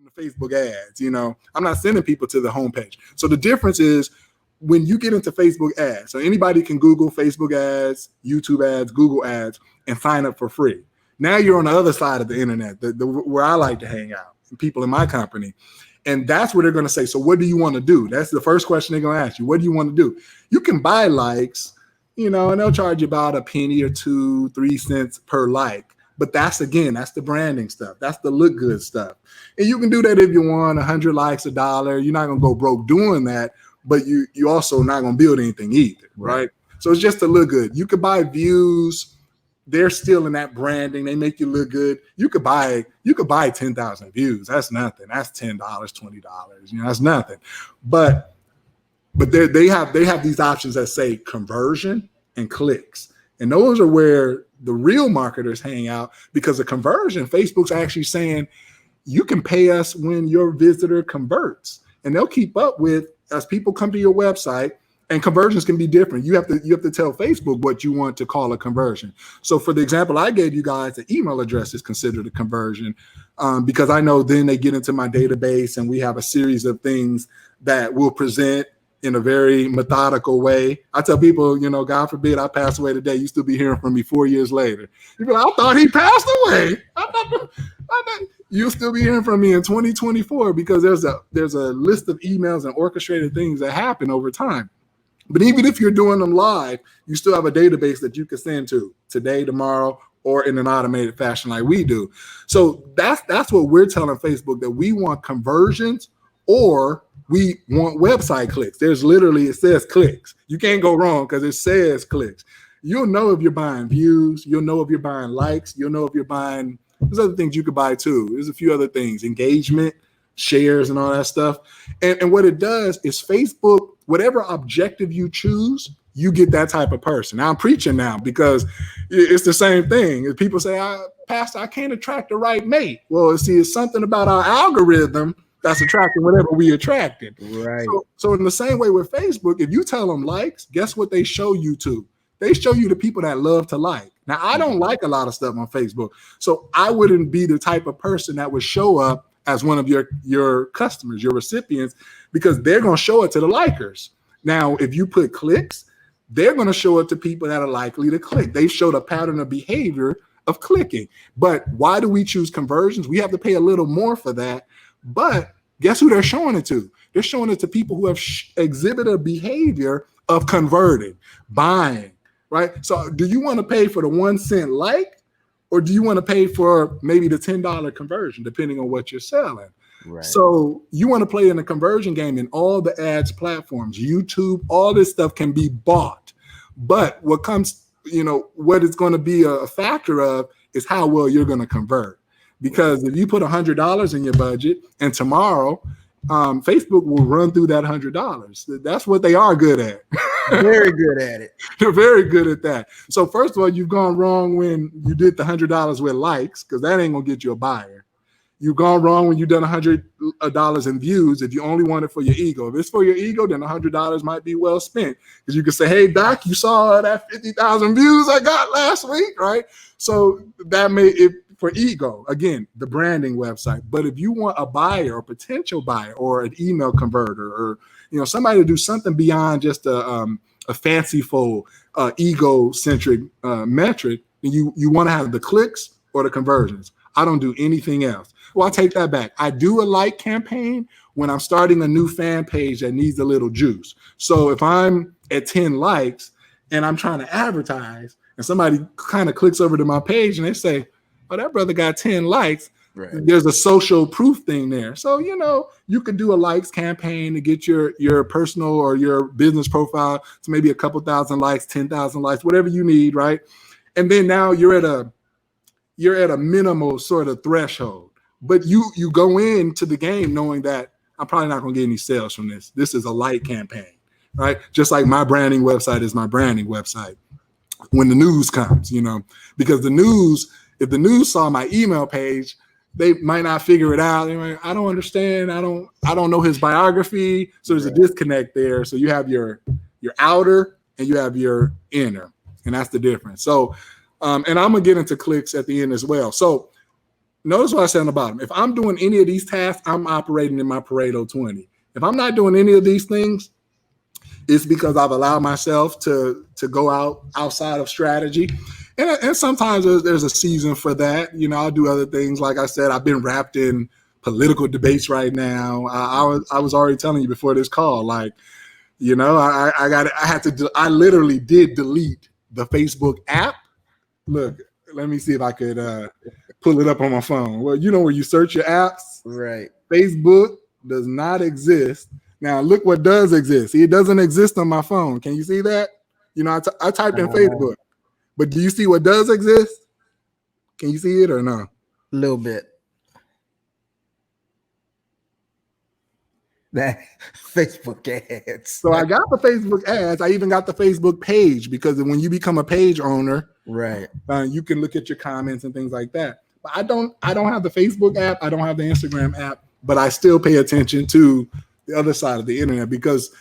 the Facebook ads. I'm not sending people to the homepage. So the difference is when you get into Facebook ads, so anybody can Google Facebook ads, YouTube ads, Google ads, and sign up for free. Now you're on the other side of the internet, where I like to hang out, people in my company. And that's what they're going to say. So what do you want to do? That's the first question they're going to ask you. What do you want to do? You can buy likes, and they'll charge you about a penny or 2, 3 cents per like. But that's the branding stuff. That's the look good stuff. And you can do that if you want 100 likes, $1. You're not going to go broke doing that, but you also not going to build anything either, right? So it's just to look good. You could buy views. They're still in that branding. They make you look good. You could buy 10,000 views. That's nothing. That's $10, $20. That's nothing. But they have these options that say conversion and clicks. And those are where the real marketers hang out, because the conversion, Facebook's actually saying you can pay us when your visitor converts. And they'll keep up with as people come to your website. And conversions can be different. You have to tell Facebook what you want to call a conversion. So for the example I gave you guys, the email address is considered a conversion, because I know then they get into my database and we have a series of things that we'll present in a very methodical way. I tell people, God forbid I pass away today, you still be hearing from me 4 years later. You be like, I thought he passed away. I thought you'll still be hearing from me in 2024, because there's a list of emails and orchestrated things that happen over time. But even if you're doing them live, you still have a database that you can send to today, tomorrow, or in an automated fashion like we do. So that's what we're telling Facebook, that we want conversions or we want website clicks. It says clicks. You can't go wrong because it says clicks. You'll know if you're buying views. You'll know if you're buying likes. You'll know if you're buying, there's other things you could buy too. There's a few other things, engagement, shares, and all that stuff. And what it does is Facebook, whatever objective you choose, you get that type of person. Now I'm preaching now, because it's the same thing. If people say, Pastor, I can't attract the right mate. Well, see, it's something about our algorithm that's attracting whatever we attracted. Right. So in the same way with Facebook, if you tell them likes, guess what they show you to? They show you the people that love to like. Now, I don't like a lot of stuff on Facebook, so I wouldn't be the type of person that would show up as one of your customers, your recipients, because they're going to show it to the likers. Now, if you put clicks, they're going to show it to people that are likely to click. They showed a pattern of behavior of clicking. But why do we choose conversions? We have to pay a little more for that. But guess who they're showing it to? They're showing it to people who have exhibited a behavior of converting, buying, right? So do you want to pay for the 1 cent like, or do you want to pay for maybe the $10 conversion, depending on what you're selling? Right. So you want to play in a conversion game in all the ads platforms, YouTube, all this stuff can be bought. But what it's going to be a factor of is how well you're going to convert. Because if you put $100 in your budget and tomorrow, Facebook will run through that $100. That's what they are good at. Very good at it. They're very good at that. So first of all, you've gone wrong when you did the $100 with likes, because that ain't gonna get you a buyer. You've gone wrong when you've done $100 in views if you only want it for your ego. If it's for your ego, then $100 might be well spent, because you can say, hey, Doc, you saw that 50,000 views I got last week, right? So that may, if for ego, again, the branding website. But if you want a buyer or potential buyer or an email converter or somebody to do something beyond just a fanciful ego-centric metric, then you want to have the clicks or the conversions. I don't do anything else. Well, I take that back. I do a like campaign when I'm starting a new fan page that needs a little juice. So if I'm at 10 likes and I'm trying to advertise and somebody kind of clicks over to my page and they say, oh, that brother got 10 likes. Right. There's a social proof thing there. So, you could do a likes campaign to get your personal or your business profile to maybe a couple thousand likes, 10,000 likes, whatever you need, right? And then now you're at a minimal sort of threshold. But you go into the game knowing that I'm probably not going to get any sales from this. This is a like campaign, right? Just like my branding website is my branding website. When the news comes, because if the news saw my email page, they might not figure it out. I don't understand. I don't know his biography. So there's a disconnect there. So you have your outer and you have your inner, and that's the difference. So, and I'm gonna get into clicks at the end as well. So Notice what I said on the bottom. If I'm doing any of these tasks, I'm operating in my Pareto 20. If I'm not doing any of these things, it's because I've allowed myself to go outside of strategy. And sometimes there's a season for that. You know, I'll do other things. Like I said, I've been wrapped in political debates right now. I was already telling you before this call, like, you know, I literally did delete the Facebook app. Look, let me see if I could pull it up on my phone. Well, you know where you search your apps? Right. Facebook does not exist. Now, look what does exist. It doesn't exist on my phone. Can you see that? You know, I typed in Facebook, but do you see what does exist? Can you see it or no? A little bit. That Facebook ads. So I got the Facebook ads. I even got the Facebook page, because when you become a page owner, right, you can look at your comments and things like that. But I don't have the Facebook app. I don't have the Instagram app, but I still pay attention to the other side of the internet, because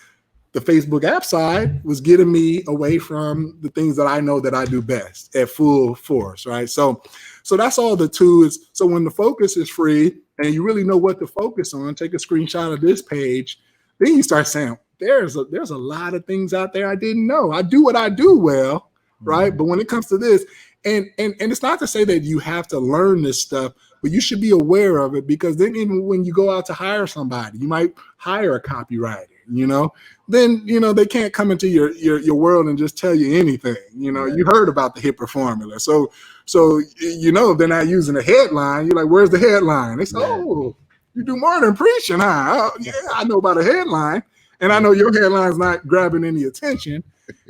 the Facebook app side was getting me away from the things that I know that I do best at full force, right? So that's all the two is. So when the focus is free and you really know what to focus on, take a screenshot of this page, then you start saying, there's a lot of things out there I didn't know. I do what I do well, right? But when it comes to this, and it's not to say that you have to learn this stuff, but you should be aware of it, because then even when you go out to hire somebody, you might hire a copywriter, you know, then, you know, they can't come into your world and just tell you anything. You know, you heard about the HIPAA formula. So, you know, if they're not using a headline, you're like, where's the headline? They say, oh, you do more than preaching, huh? Oh, yeah, I know about a headline, and I know your headline's not grabbing any attention.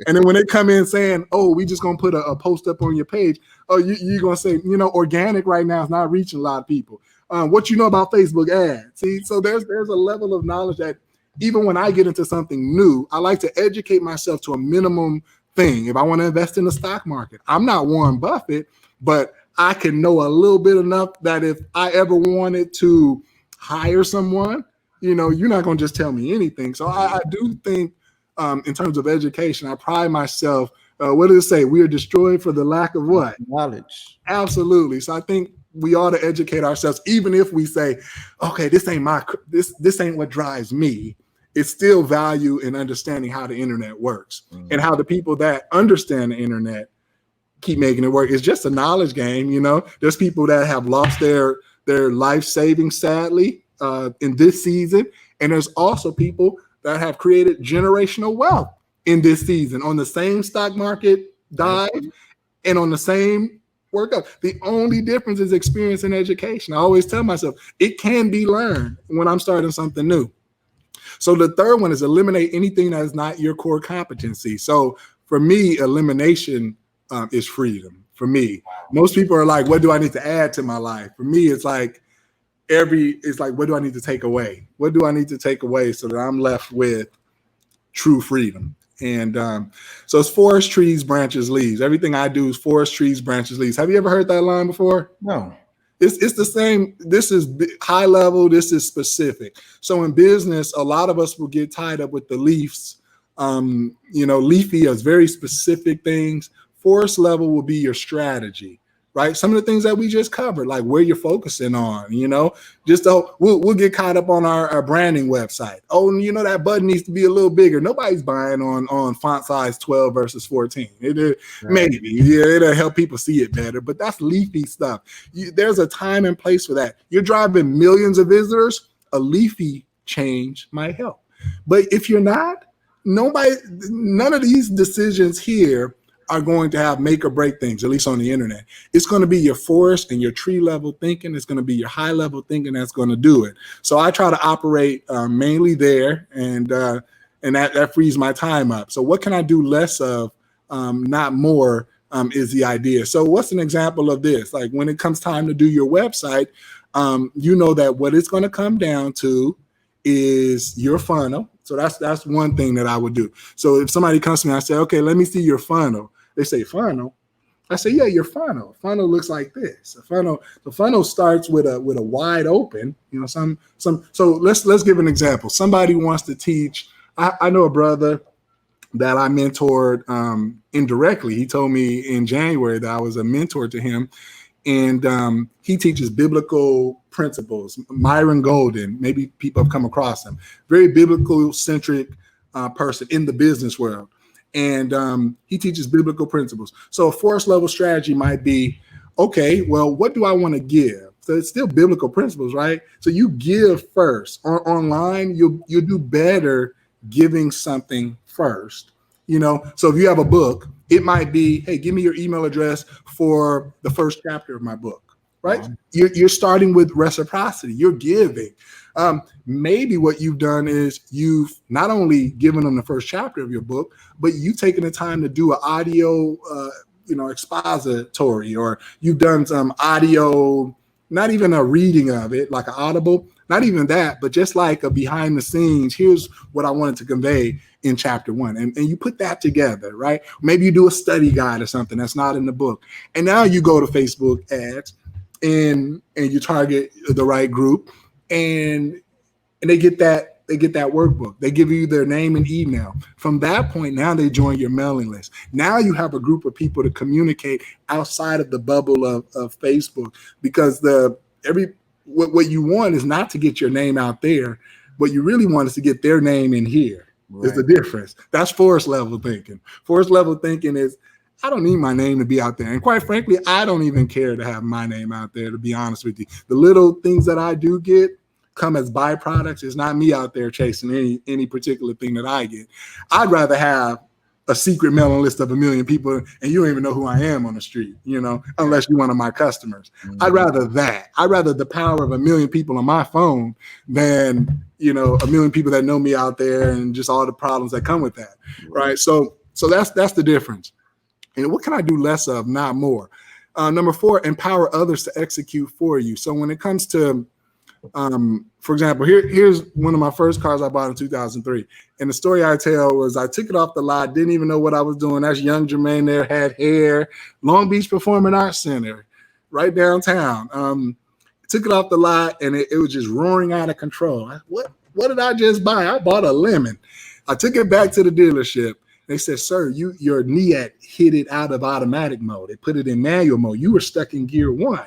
And then when they come in saying, oh, we just going to put a post up on your page, oh, you're going to say, you know, organic right now is not reaching a lot of people. What you know about Facebook ads? See, so there's a level of knowledge that even when I get into something new, I like to educate myself to a minimum thing. If I want to invest in the stock market, I'm not Warren Buffett, but I can know a little bit enough that if I ever wanted to hire someone, you know, you're not going to just tell me anything. So I do think, in terms of education, I pride myself. What does it say? We are destroyed for the lack of what? Knowledge. Absolutely. So I think we ought to educate ourselves, even if we say, okay, this ain't what drives me. It's still value in understanding how the internet works, and how the people that understand the internet keep making it work. It's just a knowledge game. You know, there's people that have lost their life savings, sadly, in this season. And there's also people that have created generational wealth in this season on the same stock market dive and on the same workup. The only difference is experience and education. I always tell myself it can be learned when I'm starting something new. So the third one is eliminate anything that is not your core competency. So for me, elimination is freedom. For me, most people are like, what do I need to add to my life? For me, it's like, what do I need to take away? What do I need to take away so that I'm left with true freedom? And so it's forest, trees, branches, leaves. Everything I do is forest, trees, branches, leaves. Have you ever heard that line before? No. It's the same. This is high level. This is specific. So in business, a lot of us will get tied up with the leaves. You know, leafy is very specific things. Forest level will be your strategy, right? Some of the things that we just covered, like where you're focusing on, you know, just we'll get caught up on our branding website. Oh, you know, that button needs to be a little bigger. Nobody's buying on font size 12 versus 14. Maybe, yeah, it'll help people see it better, but that's leafy stuff. There's a time and place for that. You're driving millions of visitors, a leafy change might help. But if you're not, none of these decisions here are going to have make or break things, at least on the internet. It's going to be your forest and your tree level thinking. It's going to be your high level thinking that's going to do it. So I try to operate mainly there, and that frees my time up. So what can I do less of, not more, is the idea. So what's an example of this? Like when it comes time to do your website, you know that what it's going to come down to is your funnel. So that's one thing that I would do. So if somebody comes to me, I say, okay, let me see your funnel. They say funnel. I say, yeah, your funnel. Funnel looks like this. The funnel starts with a wide open. You know, some. So let's give an example. Somebody wants to teach. I know a brother that I mentored indirectly. He told me in January that I was a mentor to him. and he teaches biblical principles. Myron Golden, maybe people have come across him. Very biblical centric person in the business world, and he teaches biblical principles. So a force level strategy might be, okay, well, what do I want to give? So it's still biblical principles, right? So you give first. Online, you'll do better giving something first. So if you have a book, it might be, hey, give me your email address for the first chapter of my book, right? Wow. You're starting with reciprocity. You're giving. Maybe what you've done is you've not only given them the first chapter of your book, but you've taken the time to do an audio, expository, or you've done some audio, not even a reading of it, like an audible, not even that, but just like a behind the scenes, here's what I wanted to convey in chapter 1. And you put that together, right? Maybe you do a study guide or something that's not in the book. And now you go to Facebook ads and you target the right group, and they get that workbook. They give you their name and email. From that point, now they join your mailing list. Now you have a group of people to communicate outside of the bubble of Facebook, because what you want is not to get your name out there. What you really want is to get their name in here. Right. Is the difference. That's force level thinking. Force level thinking is, I don't need my name to be out there. And quite frankly, I don't even care to have my name out there, to be honest with you. The little things that I do get come as byproducts. It's not me out there chasing any particular thing that I get. I'd rather have a secret mailing list of 1 million people and you don't even know who I am on the street, unless you're one of my customers. Mm-hmm. I'd rather that. I'd rather the power of 1 million people on my phone than, 1 million people that know me out there and just all the problems that come with that. Right. So that's the difference. And what can I do less of, not more? Number 4, empower others to execute for you. So when it comes to, for example, here's one of my first cars I bought in 2003. And the story I tell was I took it off the lot, didn't even know what I was doing. That's young Jermaine there, had hair, Long Beach Performing Arts Center, right downtown. Took it off the lot and it was just roaring out of control. What did I just buy? I bought a lemon. I took it back to the dealership. They said, sir, your NIAT hit it out of automatic mode. They put it in manual mode. You were stuck in gear 1.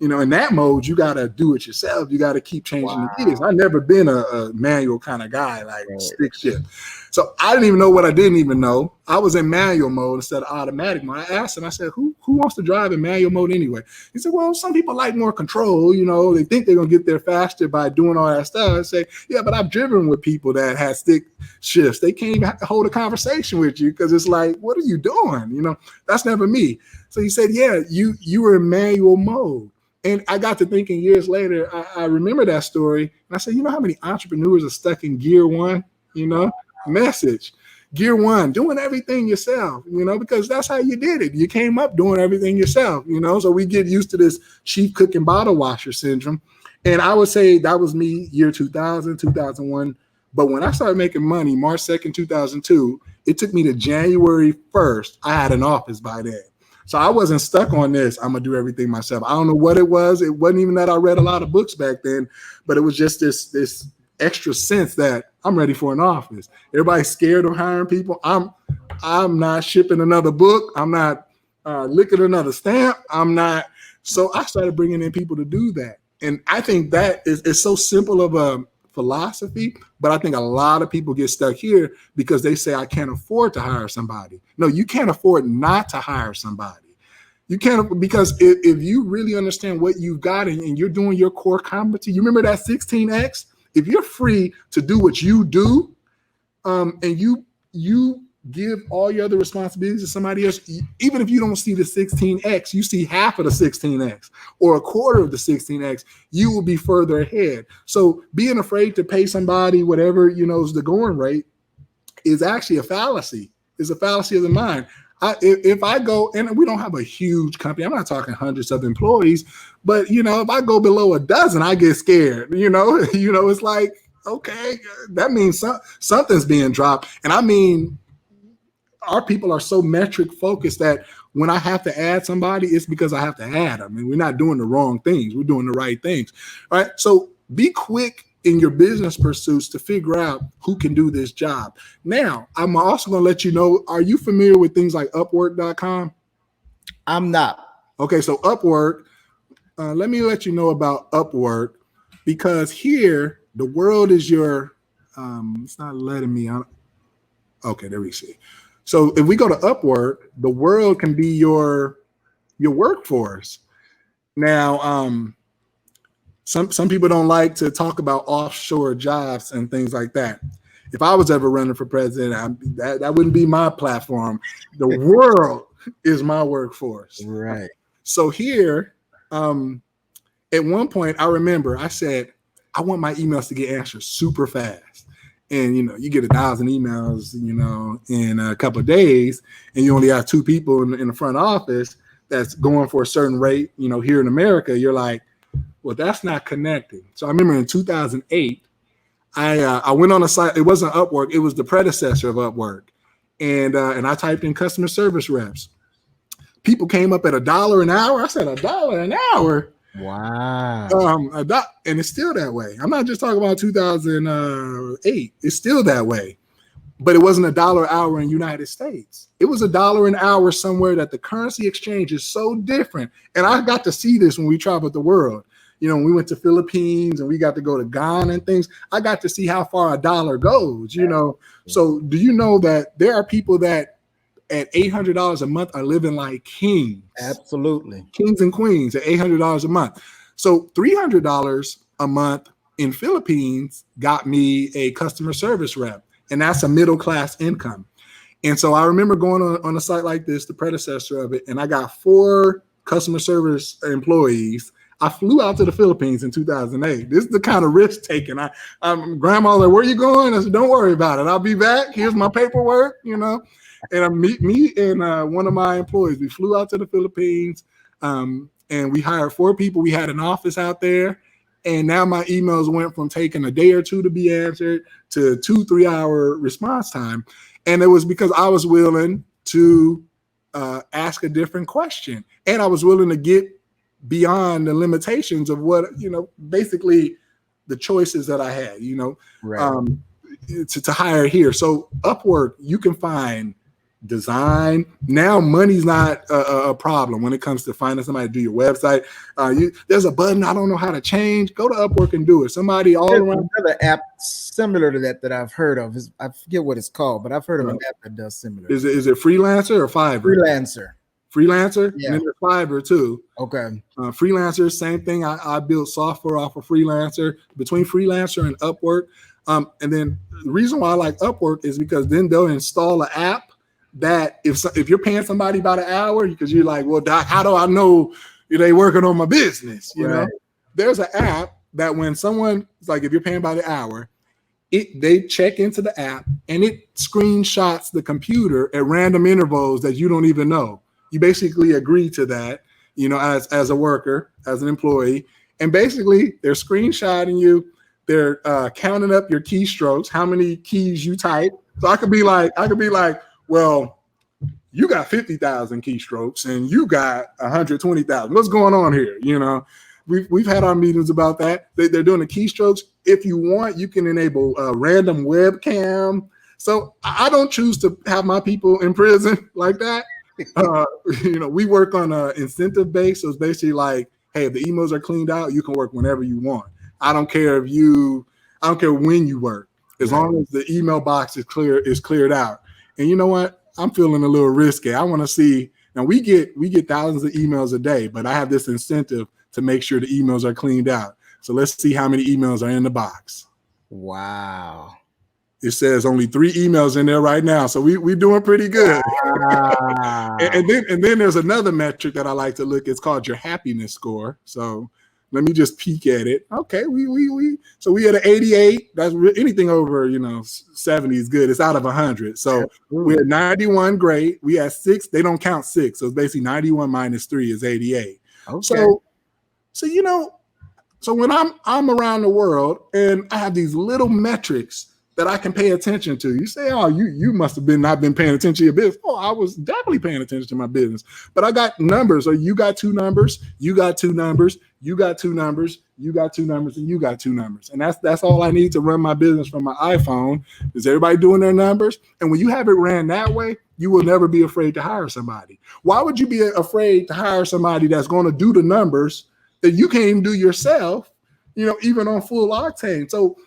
In that mode, you got to do it yourself. You got to keep changing the gears. I've never been a manual kind of guy, like stick shift. So I didn't even know what I didn't even know. I was in manual mode instead of automatic mode. I asked him, I said, who wants to drive in manual mode anyway? He said, well, some people like more control. They think they're going to get there faster by doing all that stuff. I say, yeah, but I've driven with people that had stick shifts. They can't even hold a conversation with you because it's like, what are you doing? That's never me. So he said, yeah, you were in manual mode. And I got to thinking years later, I remember that story. And I said, how many entrepreneurs are stuck in gear 1, message, gear 1, doing everything yourself, because that's how you did it. You came up doing everything yourself, so we get used to this chief cook and bottle washer syndrome. And I would say that was me year 2000, 2001. But when I started making money, March 2nd, 2002, it took me to January 1st. I had an office by then. So I wasn't stuck on this. I'm going to do everything myself. I don't know what it was. It wasn't even that I read a lot of books back then, but it was just this extra sense that I'm ready for an office. Everybody's scared of hiring people. I'm not shipping another book. I'm not licking another stamp. I'm not. So I started bringing in people to do that. And I think that is so simple of a philosophy, but I think a lot of people get stuck here because they say, I can't afford to hire somebody. No, you can't afford not to hire somebody. You can't, because if you really understand what you've got and you're doing your core competency, you remember that 16X? If you're free to do what you do, and you give all your other responsibilities to somebody else, even if you don't see the 16X, you see half of the 16X or a quarter of the 16X, you will be further ahead. So being afraid to pay somebody whatever, is the going rate is actually a fallacy. It's a fallacy of the mind. If I go, and we don't have a huge company, I'm not talking hundreds of employees, but if I go below a dozen, I get scared. It's like, okay, that means something's being dropped. And I mean, our people are so metric focused that when I have to add somebody, it's because I have to add them. And we're not doing the wrong things. We're doing the right things. All right. So be quick in your business pursuits to figure out who can do this job. Now, I'm also going to let you know, are you familiar with things like Upwork.com? I'm not. Okay, so Upwork. Let me let you know about Upwork because here the world is your. It's not letting me on. Okay, there we see. So if we go to Upwork, the world can be your workforce. Now, some people don't like to talk about offshore jobs and things like that. If I was ever running for president, that wouldn't be my platform. The world is my workforce. Right. So here, at one point, I remember I said, I want my emails to get answered super fast. And, you get 1,000 emails, in a couple of days, and you only have 2 people in the front office that's going for a certain rate, here in America, you're like, well, that's not connecting. So I remember in 2008, I went on a site. It wasn't Upwork. It was the predecessor of Upwork. And I typed in customer service reps. People came up at $1 an hour. I said, $1 an hour? Wow. And it's still that way. I'm not just talking about 2008. It's still that way. But it wasn't $1 an hour in the United States. It was $1 an hour somewhere that the currency exchange is so different. And I got to see this when we traveled the world. When we went to Philippines and we got to go to Ghana and things, I got to see how far $1 goes, So do you know that there are people that at $800 a month are living like kings? Absolutely. Kings and queens at $800 a month. So $300 a month in Philippines got me a customer service rep. And that's a middle-class income. And so I remember going on a site like this, the predecessor of it, and I got 4 customer service employees. I flew out to the Philippines in 2008. This is the kind of risk taking. Grandma's like, where are you going? I said, don't worry about it. I'll be back. Here's my paperwork, And I me and one of my employees, we flew out to the Philippines, and we hired 4 people. We had an office out there. And now my emails went from taking a day or 2 to be answered to 2-3 hour response time. And it was because I was willing to ask a different question. And I was willing to get beyond the limitations of what, basically the choices that I had, Right. To hire here. So Upwork, you can find design. Now money's not a problem when it comes to finding somebody to do your website. There's a button I don't know how to change. Go to Upwork and do it. Somebody all There's around. another app similar to that I've heard of. I forget what it's called, but I've heard of an app that does similar. Is it Freelancer or Fiverr? Freelancer? Yeah. And then there's Fiverr too. Okay. Freelancer, same thing. I build software off of Freelancer. Between Freelancer and Upwork. And then the reason why I like Upwork is because then they'll install an app that if you're paying somebody about an hour, because you're like, well, Doc, how do I know they working on my business? There's an app that when someone, it's like if you're paying by the hour, they check into the app and it screenshots the computer at random intervals that you don't even know. You basically agree to that, as a worker, as an employee, and basically they're screenshotting you. They're counting up your keystrokes, how many keys you type. So I could be like, well, you got 50,000 keystrokes and you got 120,000. What's going on here? We've had our meetings about that. They're doing the keystrokes. If you want, you can enable a random webcam. So I don't choose to have my people in prison like that. We work on an incentive base. So it's basically like, hey, if the emails are cleaned out, you can work whenever you want. I don't care when you work, as long as the email box is cleared out. And you know what? I'm feeling a little risky. I want to see. Now we get thousands of emails a day, but I have this incentive to make sure the emails are cleaned out. So let's see how many emails are in the box. Wow. It says only 3 emails in there right now. So we're doing pretty good. Wow. and then there's another metric that I like to look. It's called your happiness score. So let me just peek at it. Okay, so we had an 88. That's anything over 70 is good. It's out of 100. So we had 91, great. We had 6. They don't count 6, so it's basically 91 minus 3 is 88. Okay. So when I'm around the world and I have these little metrics that I can pay attention to. You say, oh, you must have been not been paying attention to your business. Oh, I was definitely paying attention to my business. But I got numbers, or you got 2 numbers, you got 2 numbers, you got 2 numbers, you got 2 numbers, and you got 2 numbers. And that's all I need to run my business from my iPhone. Is everybody doing their numbers? And when you have it ran that way, you will never be afraid to hire somebody. Why would you be afraid to hire somebody that's going to do the numbers that you can't even do yourself, even on full octane? So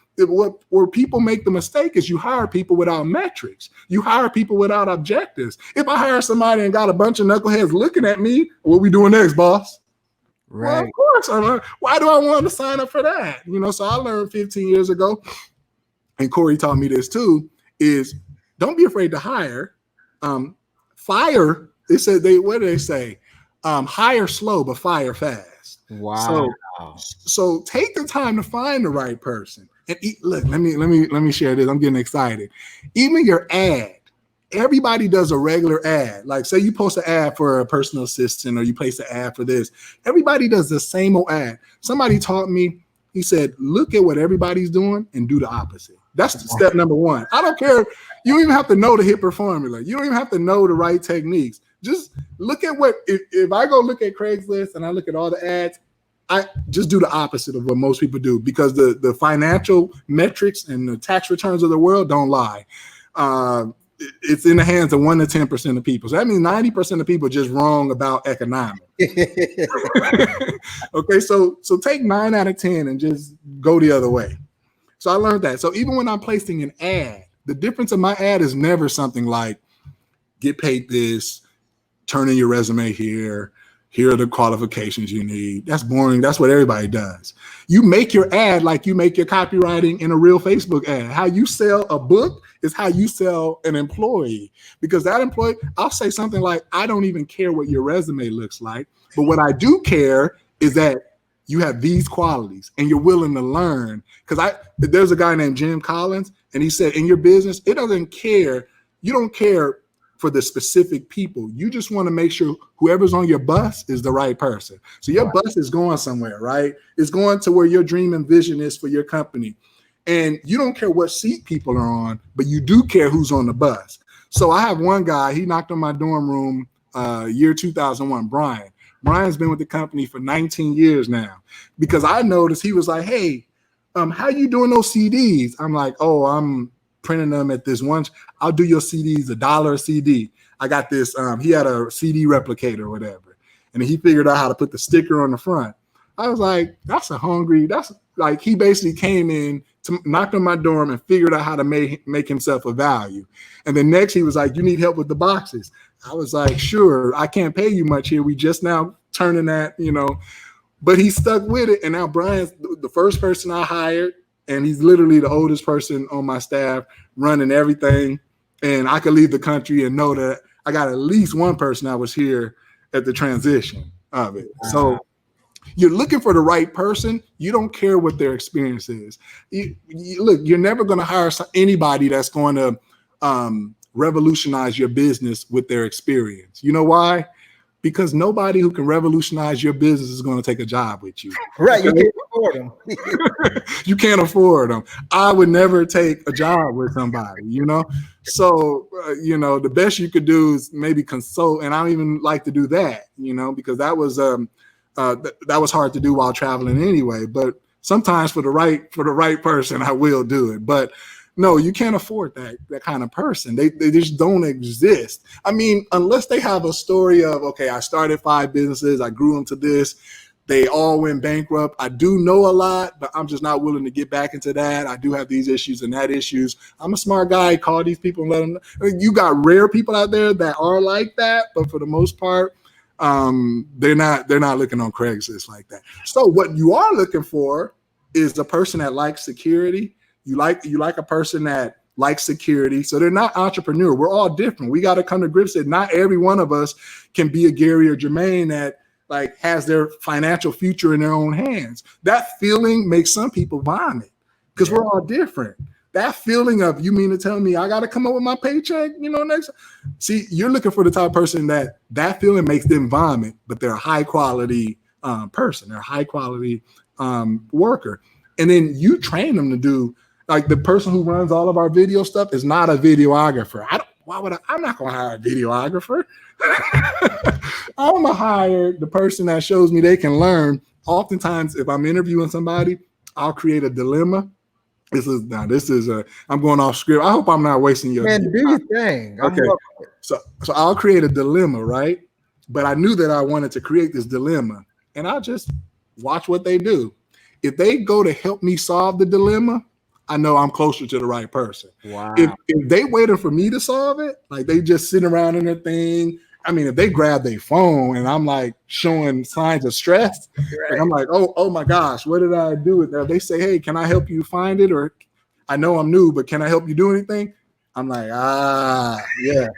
where people make the mistake is you hire people without metrics. You hire people without objectives. If I hire somebody and got a bunch of knuckleheads looking at me, what we doing next, boss? Right. Well, of course. Why do I want to sign up for that? So I learned 15 years ago, and Corey taught me this too, is don't be afraid to hire. Fire, what do they say? Hire slow, but fire fast. Wow. So take the time to find the right person. And look, let me share this. I'm getting excited. Even your ad, everybody does a regular ad. Like say you post an ad for a personal assistant, or you place an ad for this. Everybody does the same old ad. Somebody taught me, he said, look at what everybody's doing and do the opposite. That's step number 1. I don't care. You don't even have to know the HIPAA formula. You don't even have to know the right techniques. Just look at if I go look at Craigslist and I look at all the ads, I just do the opposite of what most people do, because the financial metrics and the tax returns of the world don't lie. It's in the hands of 1 to 10% of people. So that means 90% of people are just wrong about economics. Okay, so take 9 out of 10 and just go the other way. So I learned that. So even when I'm placing an ad, the difference in my ad is never something like get paid this, turn in your resume here are the qualifications you need. That's boring. That's what everybody does. You make your ad like you make your copywriting in a real Facebook ad. How you sell a book is how you sell an employee, because that employee, I'll say something like, I don't even care what your resume looks like, but what I do care is that you have these qualities and you're willing to learn. Because there's a guy named Jim Collins, and he said, in your business, it doesn't care. You don't care for the specific people. You just want to make sure whoever's on your bus is the right person. So your bus is going somewhere, right? It's going to where your dream and vision is for your company. And you don't care what seat people are on, but you do care who's on the bus. So I have one guy, he knocked on my dorm room year 2001, Brian. Brian's been with the company for 19 years now, because I noticed he was like, hey, how you doing those CDs? I'm like, oh, I'm printing them at this one. I'll do your CDs $1 a CD. I got this. He had a CD replicator or whatever, and he figured out how to put the sticker on the front. I was like, that's like he basically came in, knocked on my dorm and figured out how to make himself a value. And then next he was like, you need help with the boxes. I was like, sure, I can't pay you much here. We just now turning that, but he stuck with it. And now Brian's the first person I hired, and he's literally the oldest person on my staff running everything. And I could leave the country and know that I got at least one person that was here at the transition of it. So you're looking for the right person. You don't care what their experience is. Look, you're never going to hire anybody that's going to revolutionize your business with their experience. You know why? Because nobody who can revolutionize your business is going to take a job with you. Right. You can't afford them. You can't afford them. I would never take a job with somebody, So, the best you could do is maybe consult. And I don't even like to do that, because that was hard to do while traveling anyway. But sometimes for the right person, I will do it. But no, you can't afford that kind of person. They just don't exist. I mean, unless they have a story of, okay, I started 5 businesses, I grew them to this, they all went bankrupt. I do know a lot, but I'm just not willing to get back into that. I do have these issues and that issues. I'm a smart guy. Call these people and let them know. I mean, you got rare people out there that are like that, but for the most part, they're not looking on Craigslist like that. So what you are looking for is a person that likes security. You like a person that likes security. So they're not entrepreneur. We're all different. We got to come to grips that not every one of us can be a Gary or Jermaine that like has their financial future in their own hands. That feeling makes some people vomit because we're all different. That feeling of, you mean to tell me I got to come up with my paycheck, next? See, you're looking for the type of person that feeling makes them vomit, but they're a high quality person. They're a high quality worker. And then you train them to do Like the person who runs all of our video stuff is not a videographer. I'm not going to hire a videographer. I'm going to hire the person that shows me they can learn. Oftentimes, if I'm interviewing somebody, I'll create a dilemma. I'm going off script. I hope I'm not wasting your time. Man, do your thing. Okay. So I'll create a dilemma, right? But I knew that I wanted to create this dilemma, and I'll just watch what they do. If they go to help me solve the dilemma, I know I'm closer to the right person. Wow. If they waited for me to solve it, like they just sitting around in their thing. I mean, if they grab their phone and I'm like showing signs of stress, Right. like I'm like, oh my gosh, what did I do with that? They say, hey, can I help you find it? Or I know I'm new, but can I help you do anything? I'm like, yeah.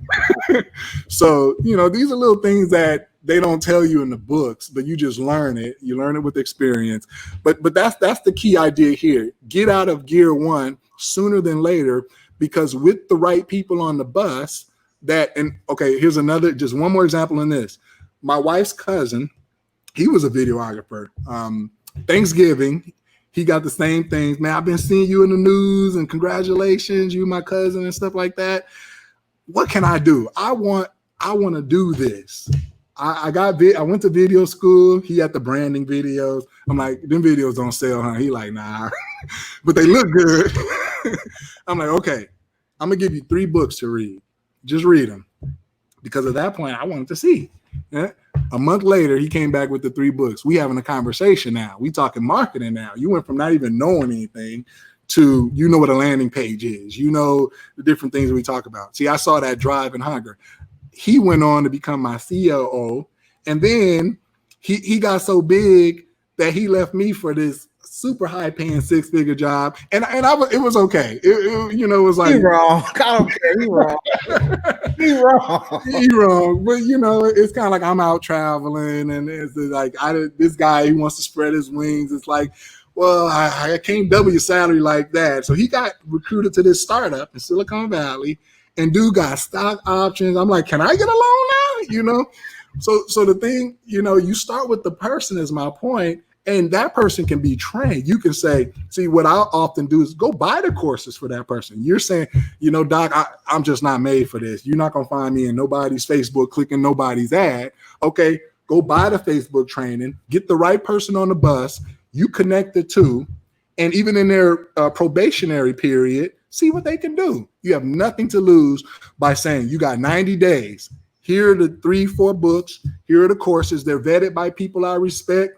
So, these are little things that they don't tell you in the books, but you just learn it. You learn it with experience. But that's the key idea here. Get out of gear one sooner than later, because with the right people on the bus, here's another, just one more example in this. My wife's cousin, he was a videographer. Thanksgiving, he got the same things. Man, I've been seeing you in the news and congratulations, you my cousin and stuff like that. What can I do? I want to do this. I went to video school. He had the branding videos. I'm like, them videos don't sell, huh? He like, nah, but they look good. I'm like, okay, I'm gonna give you 3 books to read. Just read them. Because at that point, I wanted to see. Yeah? A month later, he came back with the 3 books. We having a conversation now. We talking marketing now. You went from not even knowing anything to what a landing page is. The different things that we talk about. See, I saw that drive and hunger. He went on to become my COO, and then he got so big that he left me for this super high paying 6-figure job, and it was okay. It was like, he wrong. I don't care. He wrong. He wrong. He wrong. But it's kind of like I'm out traveling, and it's like this guy, he wants to spread his wings. It's like, well, I can't double your salary like that. So he got recruited to this startup in Silicon Valley, and dude got stock options. I'm like, can I get a loan now? So the thing, you start with the person is my point. And that person can be trained. You can say, see, what I often do is go buy the courses for that person. You're saying, Doc, I'm just not made for this. You're not going to find me in nobody's Facebook clicking nobody's ad. Okay, go buy the Facebook training, get the right person on the bus, you connect the two, and even in their probationary period, see what they can do. You have nothing to lose by saying you got 90 days. Here are the 3-4 books. Here are the courses. They're vetted by people I respect.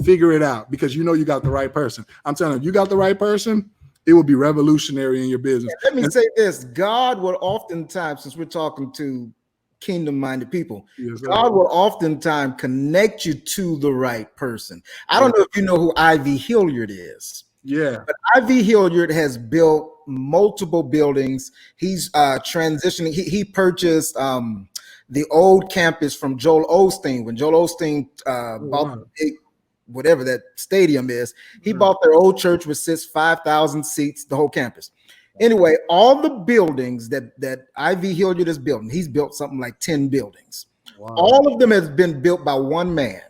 Figure it out, because you got the right person. I'm telling you got the right person, it will be revolutionary in your business. Let me say this. God will oftentimes, since we're talking to kingdom-minded people, yes, God will oftentimes connect you to the right person. I don't know if you know who Ivy Hilliard is. Yeah. But Ivy Hilliard has built multiple buildings. He's transitioning. He purchased the old campus from Joel Osteen. When Joel Osteen bought the big, whatever that stadium is, he bought their old church, which sits 5,000 seats, the whole campus. Anyway, all the buildings that Ivy Hilliard is building, he's built something like 10 buildings. Wow. All of them has been built by one man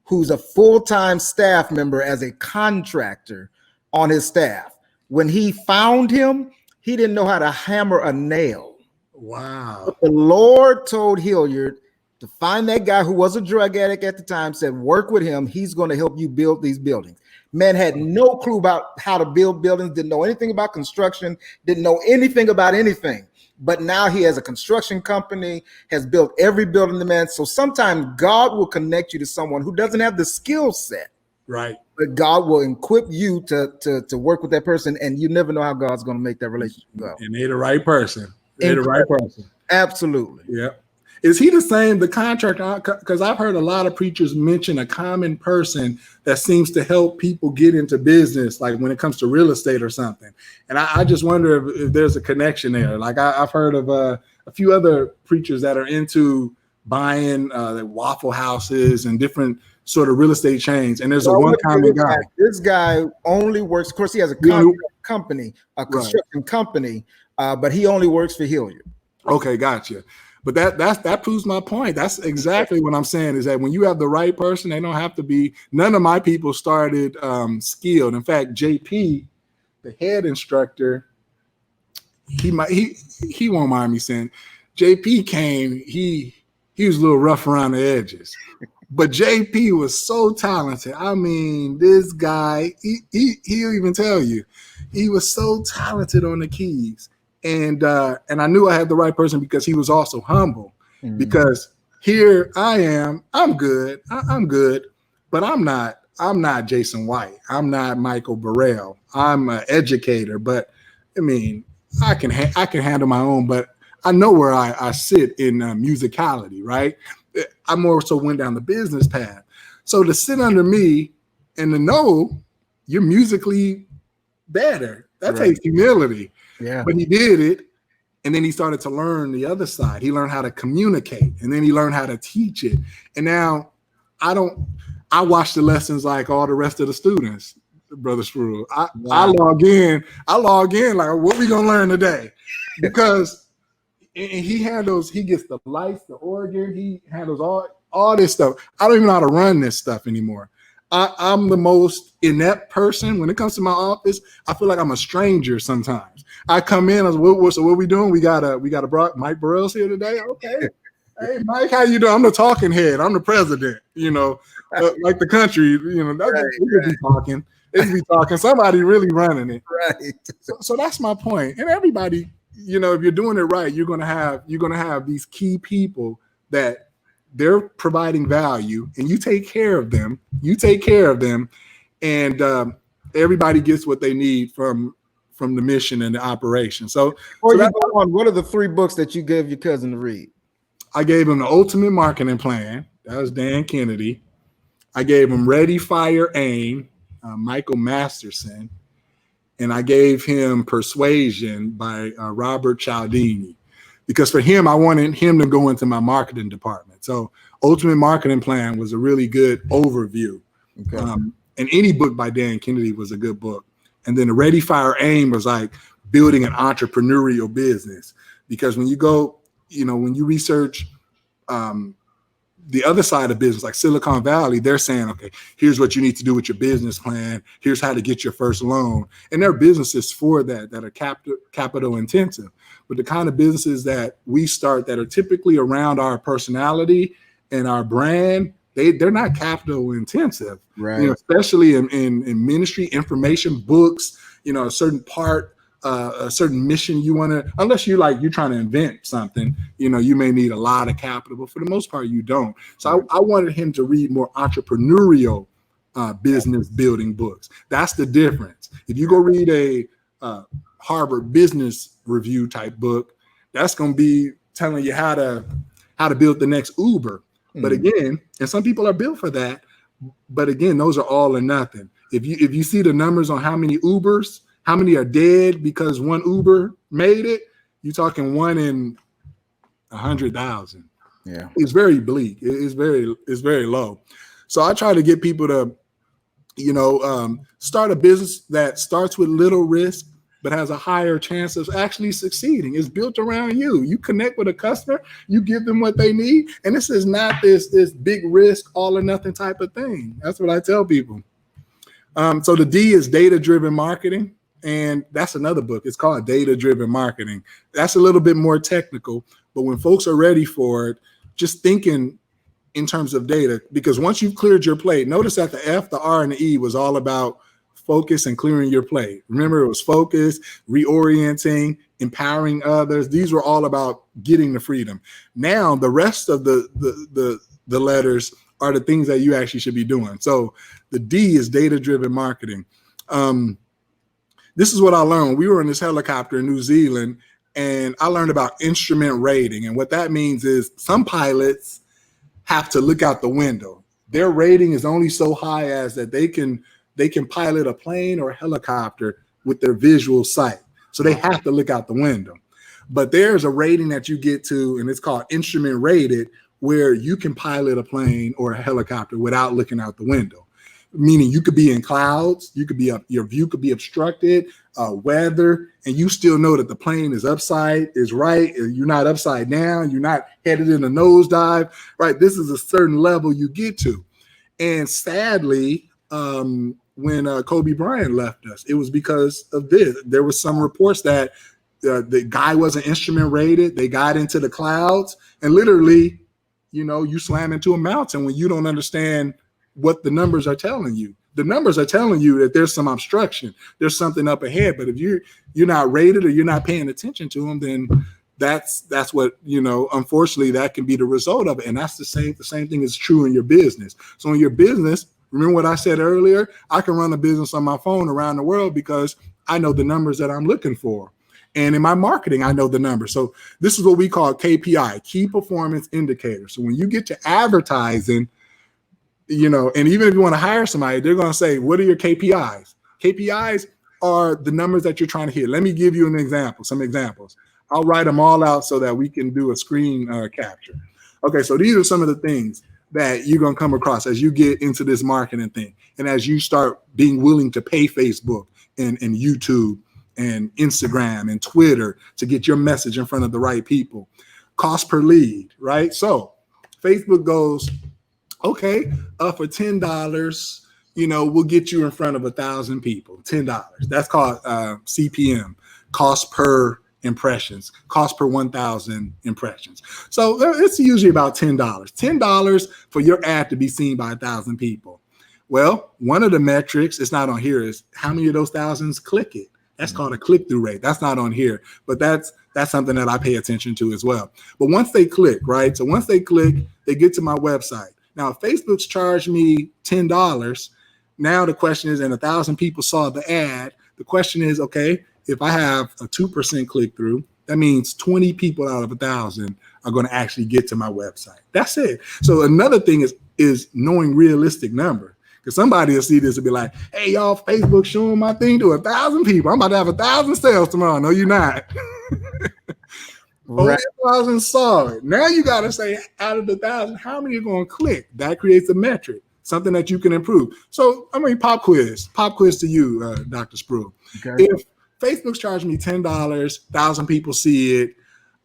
who's a full-time staff member as a contractor on his staff. When he found him, he didn't know how to hammer a nail. Wow. But the Lord told Hilliard to find that guy who was a drug addict at the time, said, work with him. He's going to help you build these buildings. Man had no clue about how to build buildings, didn't know anything about construction, didn't know anything about anything. But now he has a construction company, has built every building the man. So sometimes God will connect you to someone who doesn't have the skill set. Right. But God will equip you to work with that person, and you never know how God's going to make that relationship go. And they're the right person. They're the right person. Absolutely. Yeah. Is he the same, the contractor? Because I've heard a lot of preachers mention a common person that seems to help people get into business, like when it comes to real estate or something. And I just wonder if there's a connection there. Like I've heard of a few other preachers that are into buying Waffle Houses and different sort of real estate chains. And there's one common guy. This guy only works, of course, he has a company, a construction company, but he only works for Hilliard. Okay, gotcha. But that proves my point. That's exactly what I'm saying, is that when you have the right person, they don't have to be. None of my people started skilled. In fact, JP, the head instructor, he won't mind me saying, JP came, he was a little rough around the edges. But JP was so talented. I mean, this guy, he'll even tell you, he was so talented on the keys. And I knew I had the right person because he was also humble. Mm-hmm. Because here I am, I'm good, but I'm not Jason White. I'm not Michael Burrell. I'm an educator, but I mean, I can handle my own, but I know where I sit in musicality, right? I more so went down the business path. So to sit under me and to know you're musically better, that takes humility. Yeah. But he did it. And then he started to learn the other side. He learned how to communicate, and then he learned how to teach it. And now I watch the lessons like all the rest of the students, Brother Sproul. I log in like, what we gonna learn today? Because he gets the lights, the organ, he handles all this stuff. I don't even know how to run this stuff anymore. I'm the most inept person when it comes to my office. I feel like I'm a stranger sometimes. I come in, so what are we doing? We got a Mike Burrell's here today. Okay. Hey Mike, how you doing? I'm the talking head. I'm the president, like the country, we could be talking. It be talking. Somebody really running it. Right. So that's my point. And everybody, if you're doing it right, you're gonna have these key people that they're providing value, and you take care of them. And everybody gets what they need from the mission and the operation. What are the 3 books that you gave your cousin to read? I gave him The Ultimate Marketing Plan. That was Dan Kennedy. I gave him Ready, Fire, Aim, Michael Masterson. And I gave him Persuasion by Robert Cialdini. Because for him, I wanted him to go into my marketing department. So Ultimate Marketing Plan was a really good overview. Okay. And any book by Dan Kennedy was a good book. And then the Ready, Fire, Aim was like building an entrepreneurial business. Because when you go, when you research the other side of business, like Silicon Valley, they're saying, okay, here's what you need to do with your business plan. Here's how to get your first loan. And there are businesses for that are capital intensive. But the kind of businesses that we start that are typically around our personality and our brand, they're not capital intensive, right? Especially in ministry, information, books, a certain part, a certain mission you want to, unless you're trying to invent something, you may need a lot of capital, but for the most part, you don't. So I wanted him to read more entrepreneurial business building books. That's the difference. If you go read a Harvard Business Review type book, that's going to be telling you how to build the next Uber. But again, and some people are built for that. But again, those are all or nothing. If you see the numbers on how many Ubers, how many are dead because one Uber made it, you're talking 1 in 100,000. Yeah, it's very bleak. It's very low. So I try to get people to, start a business that starts with little risk, but has a higher chance of actually succeeding. It's built around you. You connect with a customer, you give them what they need. And this is not this big risk, all or nothing type of thing. That's what I tell people. So the D is data-driven marketing. And that's another book. It's called Data-Driven Marketing. That's a little bit more technical, but when folks are ready for it, just thinking in terms of data, because once you've cleared your plate, notice that the F, the R, and the E was all about focus and clearing your plate. Remember, it was focus, reorienting, empowering others. These were all about getting the freedom. Now, the rest of the letters are the things that you actually should be doing. So the D is data-driven marketing. This is what I learned. We were in this helicopter in New Zealand, and I learned about instrument rating. And what that means is some pilots have to look out the window. Their rating is only so high as that they can pilot a plane or a helicopter with their visual sight. So they have to look out the window. But there's a rating that you get to, and it's called instrument rated, where you can pilot a plane or a helicopter without looking out the window. Meaning you could be in clouds, you could be up, your view could be obstructed, weather, and you still know that the plane is right. You're not upside down. You're not headed in a nosedive, right? This is a certain level you get to. And sadly, when Kobe Bryant left us. It was because of this. There was some reports that the guy wasn't instrument rated. They got into the clouds, and literally, you slam into a mountain when you don't understand what the numbers are telling you. The numbers are telling you that there's some obstruction, there's something up ahead. But if you're not rated or you're not paying attention to them, then that's what, unfortunately, that can be the result of it. And that's the same thing is true in your business. So in your business, remember what I said earlier, I can run a business on my phone around the world because I know the numbers that I'm looking for. And in my marketing, I know the numbers. So this is what we call KPI, key performance indicator. So when you get to advertising, and even if you want to hire somebody, they're going to say, what are your KPIs? KPIs are the numbers that you're trying to hit. Let me give you some examples. I'll write them all out so that we can do a screen capture. Okay, so these are some of the things that you're going to come across as you get into this marketing thing. And as you start being willing to pay Facebook and YouTube and Instagram and Twitter to get your message in front of the right people. Cost per lead, right? So Facebook goes, okay, for $10, we'll get you in front of 1,000 people, $10. That's called CPM, cost per impressions, cost per 1,000 impressions. So it's usually about $10. $10 for your ad to be seen by 1,000 people. Well, one of the metrics, it's not on here, is how many of those thousands click it. That's called a click-through rate. That's not on here, but that's something that I pay attention to as well. But once they click, right? So once they click, they get to my website. Now, if Facebook's charged me $10, now the question is, and 1,000 people saw the ad, the question is, okay, if I have a 2% click-through, that means 20 people out of 1,000 are going to actually get to my website. That's it. So another thing is knowing realistic numbers. Because somebody will see this and be like, hey, y'all, Facebook showing my thing to 1,000 people. I'm about to have 1,000 sales tomorrow. No, you're not. Only 1,000 saw it. Now you got to say, out of the 1,000, how many are going to click? That creates a metric, something that you can improve. So, pop quiz to you, Dr. Spruill. Okay. If Facebook's charging me $10, 1,000 people see it,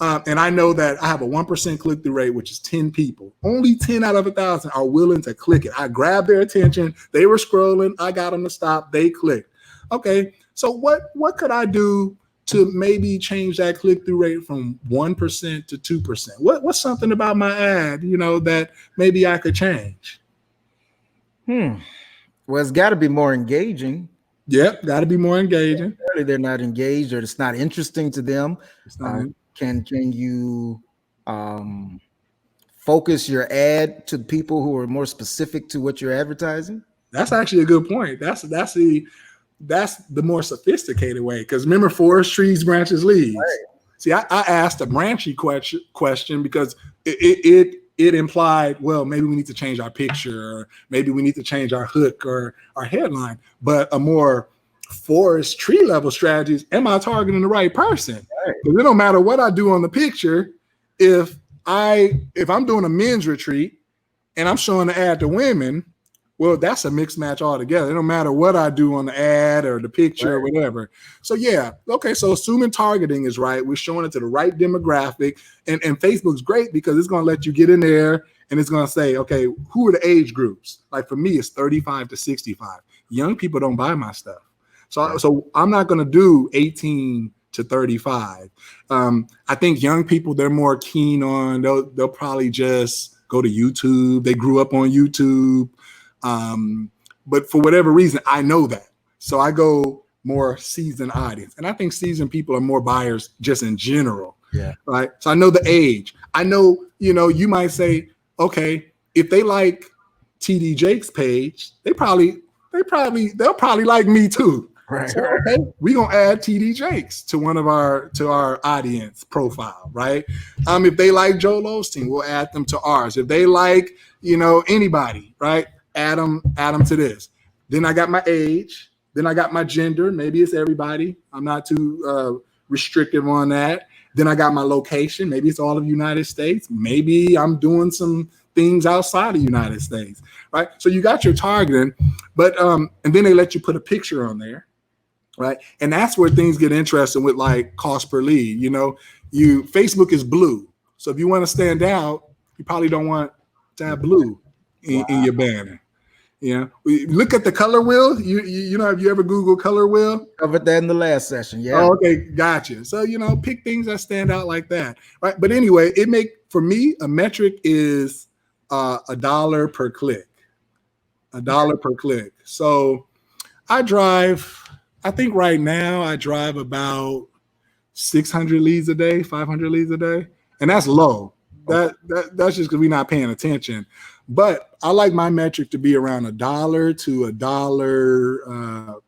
and I know that I have a 1% click-through rate, which is 10 people. Only 10 out of 1,000 are willing to click it. I grabbed their attention. They were scrolling. I got them to stop. They clicked. Okay, so what could I do to maybe change that click-through rate from 1% to 2%? What's something about my ad, that maybe I could change? Well, it's got to be more engaging. Yep, got to be more engaging. They're not engaged, or it's not interesting to them. Can you focus your ad to people who are more specific to what you're advertising? That's actually a good point. That's the more sophisticated way. Because remember, forest, trees, branches, leaves. Right. See, I asked a branchy question because it implied, well, maybe we need to change our picture, or maybe we need to change our hook or our headline. But a more forest, tree level strategies, am I targeting the right person? Because it don't matter what I do on the picture. If I'm doing a men's retreat and I'm showing the ad to women, well, that's a mixed match altogether. It don't matter what I do on the ad or the picture or whatever. So yeah, okay. So assuming targeting is right, we're showing it to the right demographic, and Facebook's great because it's going to let you get in there and it's going to say, okay, who are the age groups? Like for me, it's 35 to 65. Young people don't buy my stuff. So I'm not going to do 18 to 35. I think young people, they're more keen on, they'll probably just go to YouTube. They grew up on YouTube. But for whatever reason, I know that. So I go more seasoned audience. And I think seasoned people are more buyers just in general. Yeah. Right. So I know the age. I know, you might say, okay, if they like TD Jake's page, they'll probably like me too. Right. So, okay, we're gonna add TD Jakes to our audience profile, right? If they like Joel Osteen, we'll add them to ours. If they like, anybody, right? Add them to this. Then I got my age. Then I got my gender. Maybe it's everybody. I'm not too restrictive on that. Then I got my location. Maybe it's all of the United States. Maybe I'm doing some things outside of the United States, right? So you got your targeting, but and then they let you put a picture on there, right? And that's where things get interesting with like cost per lead. Facebook is blue. So if you want to stand out, you probably don't want to have blue in your banner. We look at the color wheel. You know, have you ever Googled color wheel? Covered that in the last session. Yeah. Oh, okay, gotcha. So pick things that stand out like that, right? But anyway, for me a metric is $1 per click. $1 per click. So I think right now I drive about 600 leads a day, 500 leads a day, and that's low. That's just because we're not paying attention. But I like my metric to be around $1 to $1,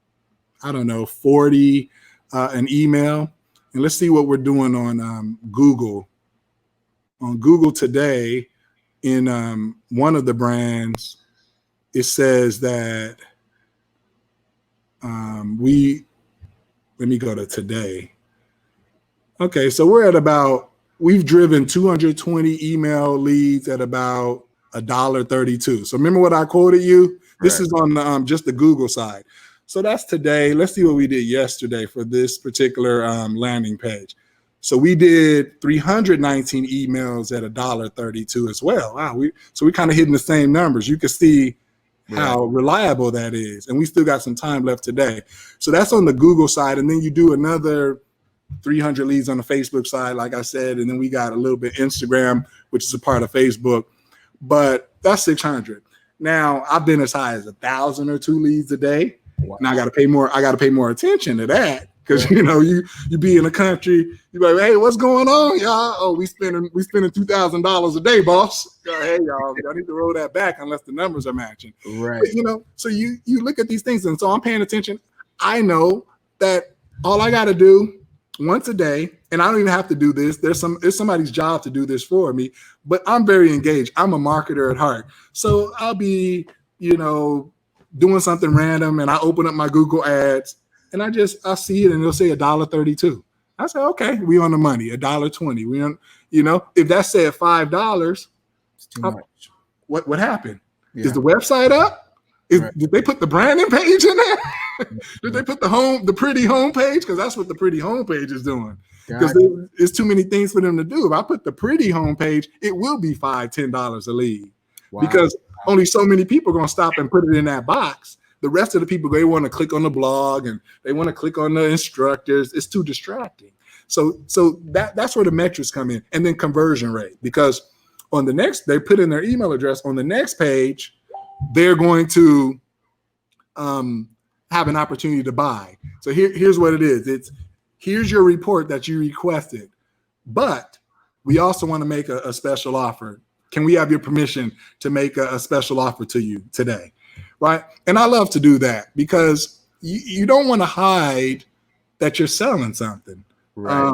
I don't know, 40 an email. And let's see what we're doing on Google. On Google today, in one of the brands, it says that let me go to today. Okay, so we've driven 220 email leads at about $1.32. So remember what I quoted you? This is on just the Google side. So that's today. Let's see what we did yesterday for this particular landing page. So we did 319 emails at $1.32 as well. Wow, we kind of hitting the same numbers. You can see how reliable that is. And we still got some time left today. So that's on the Google side. And then you do another 300 leads on the Facebook side, like I said. And then we got a little bit Instagram, which is a part of Facebook. But that's 600. Now I've been as high as 1,000 or 2 leads a day. Wow. And I got to pay more attention to that. Because you be in the country, you be like, hey, what's going on, y'all? Oh, we spending $2,000 a day, boss. Hey, y'all need to roll that back unless the numbers are matching. Right. But, so you look at these things, and so I'm paying attention. I know that all I got to do once a day, and I don't even have to do this. It's somebody's job to do this for me, but I'm very engaged. I'm a marketer at heart, so I'll be doing something random, and I open up my Google Ads. And I see it, and it'll say $1.32. I say, okay, we on the money, $1.20. We on, if that said $5, it's too much. What happened? Yeah. Is the website up? Did they put the branding page in there? Did they put the pretty homepage? Because that's what the pretty homepage is doing. Because there's too many things for them to do. If I put the pretty homepage, it will be $5, $10 a lead. Wow. Because only so many people are going to stop and put it in that box. The rest of the people, they want to click on the blog and they want to click on the instructors. It's too distracting. So that's where the metrics come in. And then conversion rate, because on the next, they put in their email address. On the next page, they're going to have an opportunity to buy. So here's what it is. Here's your report that you requested, but we also want to make a special offer. Can we have your permission to make a special offer to you today? Right. And I love to do that because you don't want to hide that you're selling something. Right.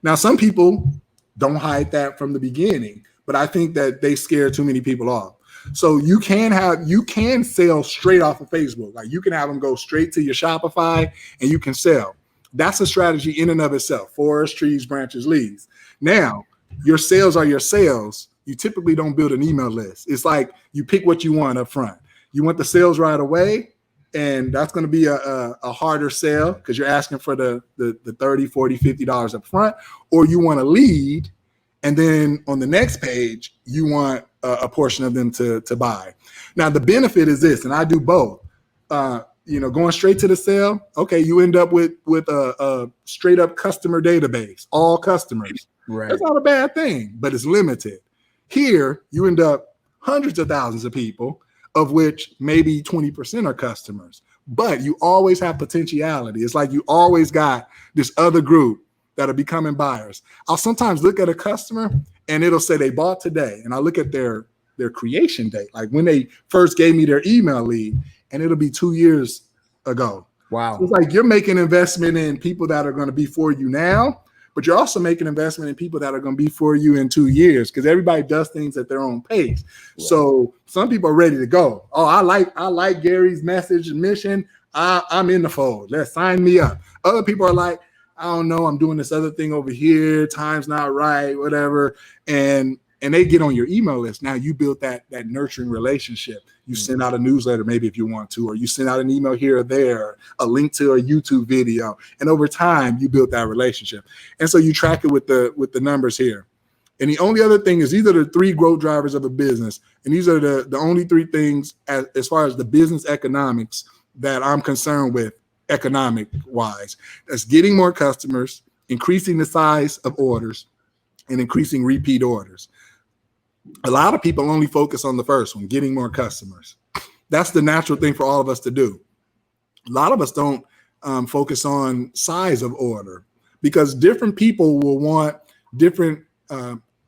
Now, some people don't hide that from the beginning, but I think that they scare too many people off. So you can sell straight off of Facebook. Like you can have them go straight to your Shopify and you can sell. That's a strategy in and of itself. Forest, trees, branches, leads. Now, your sales are your sales. You typically don't build an email list. It's like you pick what you want up front. You want the sales right away, and that's going to be a harder sale because you're asking for the $30, $40, $50 up front, or you want a lead, and then on the next page, you want a portion of them to buy. Now, the benefit is this, and I do both. Going straight to the sale, okay, you end up with a straight up customer database, all customers. Right. That's not a bad thing, but it's limited. Here, you end up hundreds of thousands of people, of which maybe 20% are customers, but you always have potentiality. It's like you always got this other group that are becoming buyers. I'll sometimes look at a customer and it'll say they bought today, and I look at their creation date, like when they first gave me their email lead, and it'll be 2 years ago. Wow. So it's like you're making investment in people that are going to be for you now, but you're also making investment in people that are going to be for you in 2 years, because everybody does things at their own pace. Right. So some people are ready to go. Oh, I like Gary's message and mission. I'm in the fold. Let's sign me up. Other people are like, I don't know, I'm doing this other thing over here. Time's not right, whatever. And they get on your email list. Now you built that nurturing relationship. You send out a newsletter, maybe if you want to, or you send out an email here or there, a link to a YouTube video. And over time, you built that relationship. And so you track it with the numbers here. And the only other thing is these are the 3 growth drivers of a business. And these are the only 3 things as far as the business economics that I'm concerned with economic wise. That's getting more customers, increasing the size of orders, and increasing repeat orders. A lot of people only focus on the first one, getting more customers. That's the natural thing for all of us to do. A lot of us don't focus on size of order because different people will want different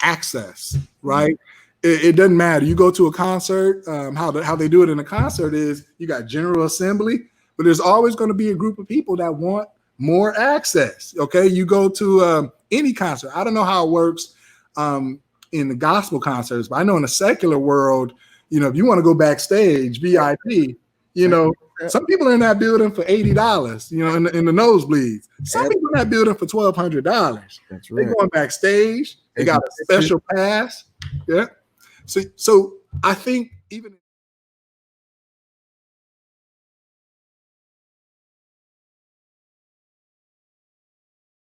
access, right? It doesn't matter. You go to a concert, how they do it in a concert is you got general assembly, but there's always going to be a group of people that want more access. Okay, you go to any concert. I don't know how it works in the gospel concerts, but I know in the secular world, if you want to go backstage, VIP, some people are in that building for $80, in the nosebleeds. Some people in that building for $1,200. That's right. They're going backstage. They got a special pass. Yeah. So I think even